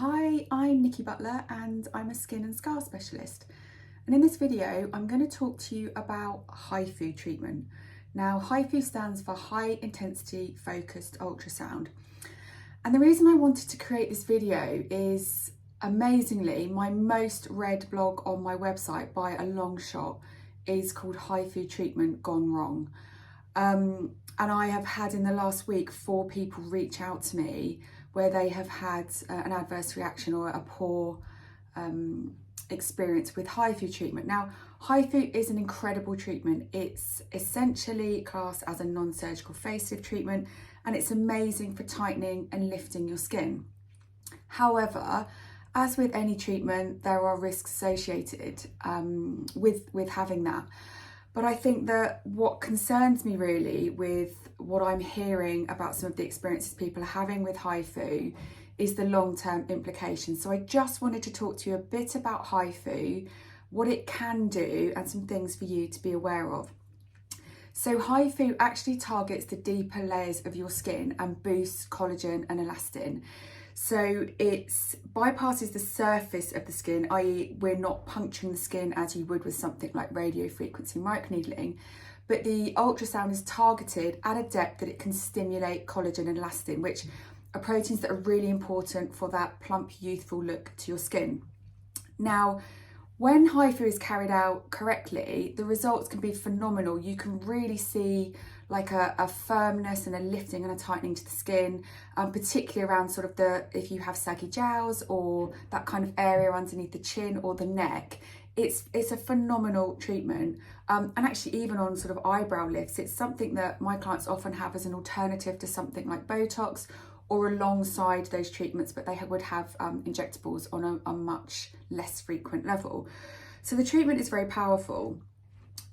Hi, I'm Nikki Butler and I'm a skin and scar specialist. And in this video, I'm going to talk to you about HIFU treatment. Now, HIFU stands for High Intensity Focused Ultrasound. And the reason I wanted to create this video is, amazingly, my most read blog on my website by a long shot is called HIFU Treatment Gone Wrong. And I have had in the last week 4 people reach out to me where they have had an adverse reaction or a poor experience with HIFU treatment. Now, HIFU is an incredible treatment. It's essentially classed as a non-surgical facelift treatment, and it's amazing for tightening and lifting your skin. However, as with any treatment, there are risks associated with having that. But I think that what concerns me really with what I'm hearing about some of the experiences people are having with HIFU is the long-term implications. So I just wanted to talk to you a bit about HIFU, what it can do, and some things for you to be aware of. So HIFU actually targets the deeper layers of your skin and boosts collagen and elastin. So it bypasses the surface of the skin, i.e. we're not puncturing the skin as you would with something like radiofrequency microneedling, but the ultrasound is targeted at a depth that it can stimulate collagen and elastin, which are proteins that are really important for that plump, youthful look to your skin. Now, when HIFU is carried out correctly, the results can be phenomenal. You can really see like a firmness and a lifting and a tightening to the skin, particularly around sort of if you have saggy jowls or that kind of area underneath the chin or the neck. It's a phenomenal treatment. And actually even on sort of eyebrow lifts, it's something that my clients often have as an alternative to something like Botox or alongside those treatments, but they would have injectables on a much less frequent level. So the treatment is very powerful.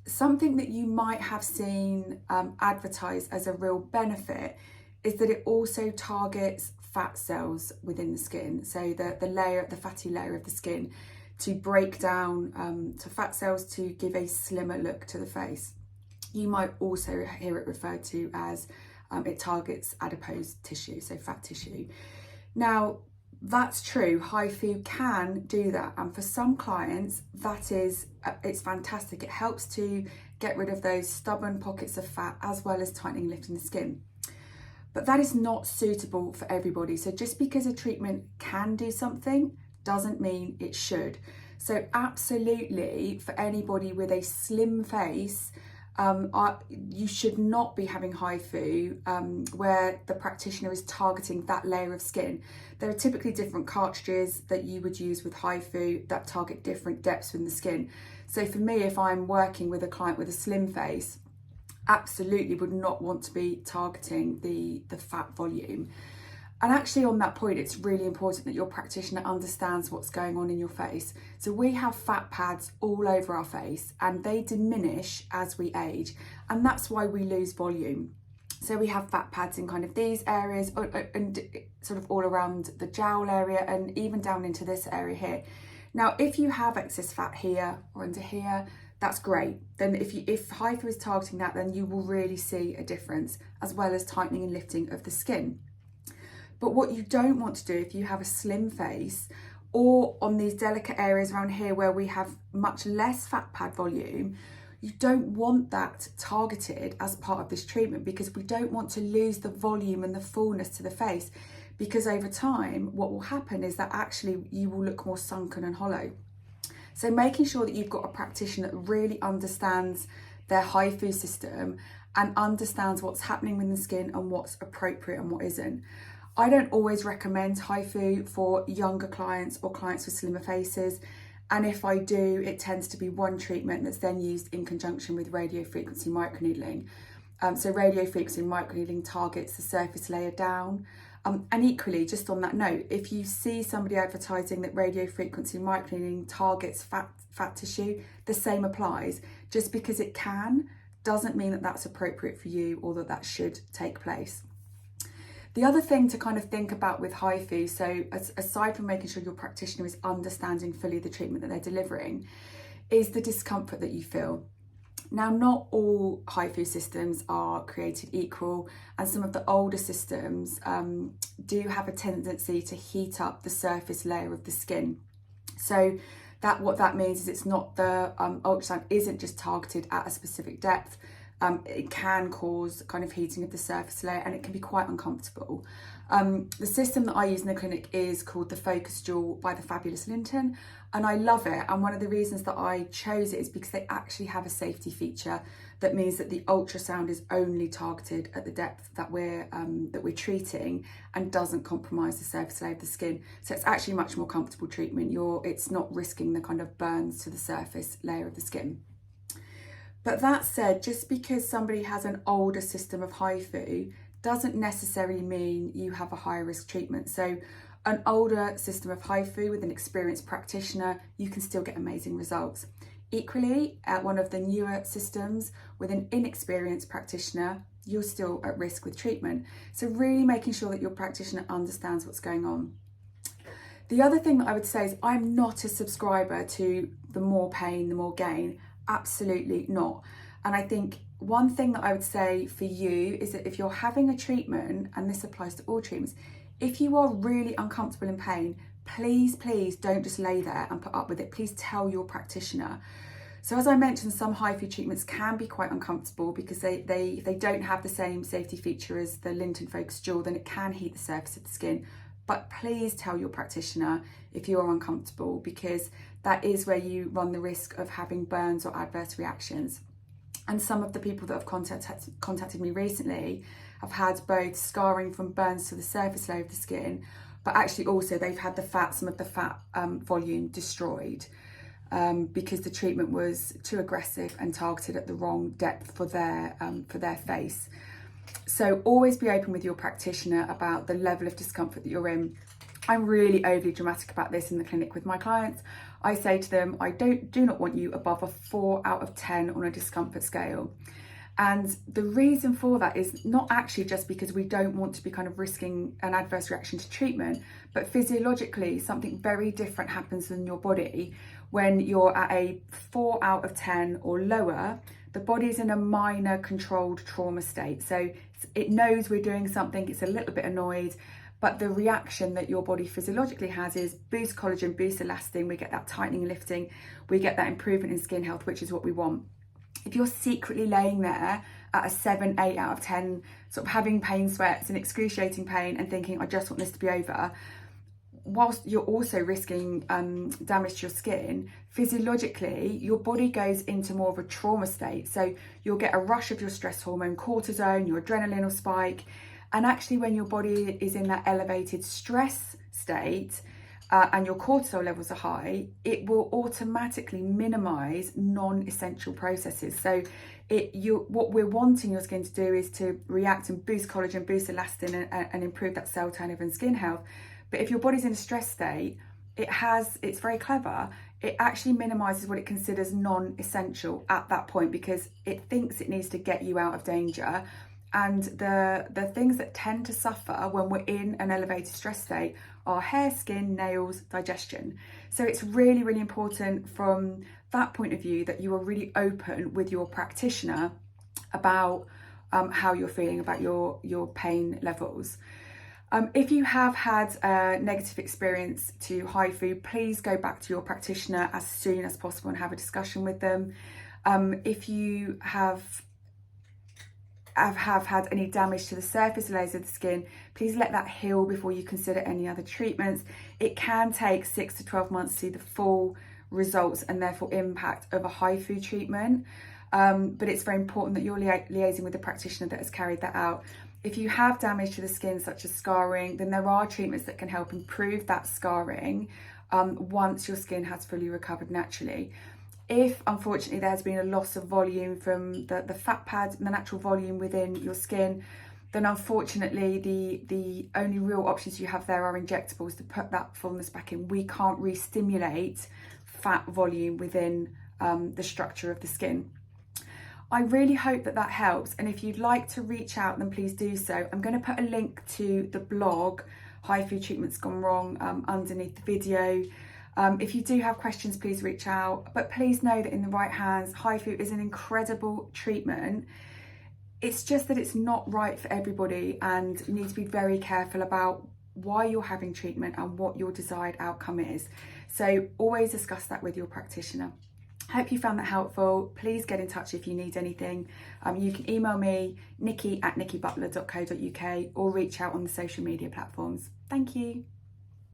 Something that you might have seen advertised as a real benefit is that it also targets fat cells within the skin. So the fatty layer of the skin, to break down to fat cells to give a slimmer look to the face. You might also hear it referred to as it targets adipose tissue, so fat tissue. Now, that's true. HIFU can do that, and for some clients, it's fantastic. It helps to get rid of those stubborn pockets of fat as well as tightening and lifting the skin. But that is not suitable for everybody. So just because a treatment can do something doesn't mean it should. So absolutely, for anybody with a slim face, you should not be having HIFU where the practitioner is targeting that layer of skin. There are typically different cartridges that you would use with HIFU that target different depths in the skin. So for me, if I'm working with a client with a slim face, absolutely would not want to be targeting the fat volume. And actually on that point, it's really important that your practitioner understands what's going on in your face. So we have fat pads all over our face and they diminish as we age. And that's why we lose volume. So we have fat pads in kind of these areas and sort of all around the jowl area and even down into this area here. Now, if you have excess fat here or under here, that's great. Then if HIFU is targeting that, then you will really see a difference as well as tightening and lifting of the skin. But what you don't want to do if you have a slim face or on these delicate areas around here where we have much less fat pad volume, you don't want that targeted as part of this treatment because we don't want to lose the volume and the fullness to the face, because over time what will happen is that actually you will look more sunken and hollow. So making sure that you've got a practitioner that really understands their HIFU system and understands what's happening with the skin and what's appropriate and what isn't. I don't always recommend HIFU for younger clients or clients with slimmer faces. And if I do, it tends to be one treatment that's then used in conjunction with radiofrequency microneedling. So radiofrequency microneedling targets the surface layer down. And equally, just on that note, if you see somebody advertising that radiofrequency microneedling targets fat tissue, the same applies. Just because it can doesn't mean that that's appropriate for you or that should take place. The other thing to kind of think about with HIFU, so aside from making sure your practitioner is understanding fully the treatment that they're delivering, is the discomfort that you feel. Now, not all HIFU systems are created equal, and some of the older systems do have a tendency to heat up the surface layer of the skin. So what that means is it's not the ultrasound isn't just targeted at a specific depth. It can cause kind of heating of the surface layer, and it can be quite uncomfortable. The system that I use in the clinic is called the Focus Dual by the fabulous Linton, and I love it. And one of the reasons that I chose it is because they actually have a safety feature that means that the ultrasound is only targeted at the depth that we're treating and doesn't compromise the surface layer of the skin. So it's actually much more comfortable treatment. It's not risking the kind of burns to the surface layer of the skin. But that said, just because somebody has an older system of HIFU doesn't necessarily mean you have a higher risk treatment. So an older system of HIFU with an experienced practitioner, you can still get amazing results. Equally, at one of the newer systems with an inexperienced practitioner, you're still at risk with treatment. So really making sure that your practitioner understands what's going on. The other thing that I would say is I'm not a subscriber to the more pain, the more gain. Absolutely not. And I think one thing that I would say for you is that if you're having a treatment, and this applies to all treatments, if you are really uncomfortable in pain, please don't just lay there and put up with it. Please tell your practitioner. So as I mentioned, some HIFU treatments can be quite uncomfortable because they don't have the same safety feature as the Linton Focus Dual, then it can heat the surface of the skin. But please tell your practitioner if you are uncomfortable, because that is where you run the risk of having burns or adverse reactions. And some of the people that have contacted me recently have had both scarring from burns to the surface layer of the skin, but actually also they've had some of the fat volume destroyed because the treatment was too aggressive and targeted at the wrong depth for their face. So always be open with your practitioner about the level of discomfort that you're in. I'm really overly dramatic about this in the clinic with my clients. I say to them, I do not want you above a 4 out of 10 on a discomfort scale. And the reason for that is not actually just because we don't want to be kind of risking an adverse reaction to treatment, but physiologically something very different happens in your body when you're at a 4 out of 10 or lower. The body's in a minor controlled trauma state. So it knows we're doing something, it's a little bit annoyed, but the reaction that your body physiologically has is boost collagen, boost elastin, we get that tightening and lifting, we get that improvement in skin health, which is what we want. If you're secretly laying there at a 7, 8 out of 10, sort of having pain sweats and excruciating pain and thinking, I just want this to be over, whilst you're also risking damage to your skin, physiologically, your body goes into more of a trauma state. So you'll get a rush of your stress hormone, cortisone, your adrenaline will spike. And actually when your body is in that elevated stress state and your cortisol levels are high, it will automatically minimize non-essential processes. So what we're wanting your skin to do is to react and boost collagen, boost elastin and improve that cell turnover and skin health. But if your body's in a stress state, it's very clever. It actually minimizes what it considers non-essential at that point because it thinks it needs to get you out of danger. And the things that tend to suffer when we're in an elevated stress state are hair, skin, nails, digestion. So it's really, really important from that point of view that you are really open with your practitioner about how you're feeling, about your pain levels. If you have had a negative experience to HIFU, please go back to your practitioner as soon as possible and have a discussion with them. If you have had any damage to the surface layers of the skin, please let that heal before you consider any other treatments. It can take 6 to 12 months to see the full results and therefore impact of a HIFU treatment. But it's very important that you're liaising with the practitioner that has carried that out. If you have damage to the skin, such as scarring, then there are treatments that can help improve that scarring once your skin has fully recovered naturally. If, unfortunately, there has been a loss of volume from the fat pad and the natural volume within your skin, then unfortunately the only real options you have there are injectables to put that fullness back in. We can't re-stimulate fat volume within the structure of the skin. I really hope that helps, and if you'd like to reach out, then please do so. I'm going to put a link to the blog HIFU Treatments Gone Wrong underneath the video. If you do have questions, please reach out, but please know that in the right hands, HIFU is an incredible treatment. It's just that it's not right for everybody, and you need to be very careful about why you're having treatment and what your desired outcome is. So always discuss that with your practitioner. I hope you found that helpful. Please get in touch if you need anything. You can email me, nikki@nikkibutler.co.uk, or reach out on the social media platforms. Thank you.